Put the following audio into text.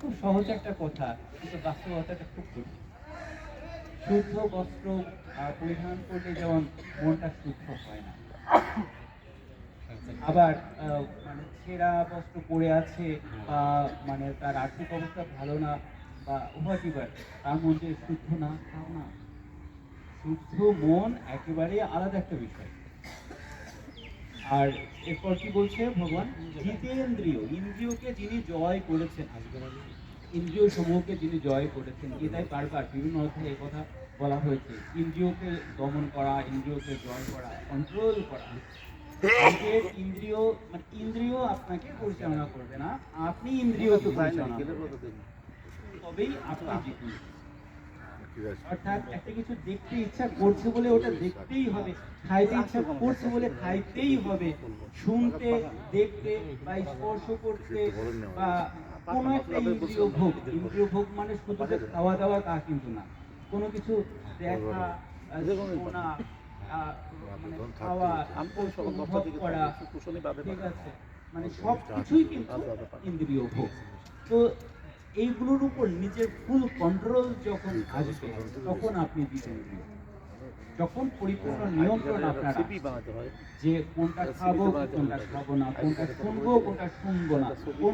খুব সহজ একটা কথা, কিন্তু বাস্তবতাটা খুব কঠিন। শুদ্ধ বস্ত্র পরিধান করলে যেমন মনটা শুদ্ধ হয় না, আবার মানে ছেঁড়া বস্ত্র পরে আছে বা মানে তার আর্থিক অবস্থা ভালো না বা হোয়াটএভার, তার মন যে শুদ্ধ না তাও না। শুদ্ধ মন একেবারে আলাদা একটা বিষয়। আর এরপর কি বলছে ভগবান? জিতেন্দ্রিয়, ইন্দ্রিয়কে যিনি জয় করেছেন, ইন্দ্রিয় সমূহকে যিনি জয় করেছেন, গীতায় বারবার বিভিন্ন অধ্যায়ে কথা বলা হয়েছে। ইন্দ্রিয়কে দমন করা, ইন্দ্রিয়কে জয় করা, কন্ট্রোল করা। নিজের ইন্দ্রিয়, মানে ইন্দ্রিয় আপনাকে পরিচালনা করবে না, আপনি ইন্দ্রিয়কে পরিচালনা করবেন, তবেই আপনি জিতুন। অর্থাৎ একটা কিছু দেখতে ইচ্ছা করছে বলে ওটা দেখতেই হবে, খাইতে ইচ্ছা করছে বলে খাইতেই হবে, শুনতে, দেখতে বা স্পর্শ করতে বা কোনো একটা ইন্দ্রিয় ভোগ, ইন্দ্রিয় ভোগ মানে শুধু যে খাওয়া দাওয়া তা কিন্তু না। কোনো কিছু দেখা, শোনা, মানে খাওয়া, অনুভব করা, ঠিক আছে, মানে সব কিছুই কিন্তু ইন্দ্রিয় ভোগ। তো এইগুলোর উপর নিজের ফুল কন্ট্রোল যখন আসবে, তখন আপনি জিতেন্দ্রিয়। যখন পরিপূর্ণ নিয়ন্ত্রণ আপনার আসছে, যে কোনটা খাবো কোনটা খাবো না, কোনটা শুনবো কোনটা শুনবো না, কোন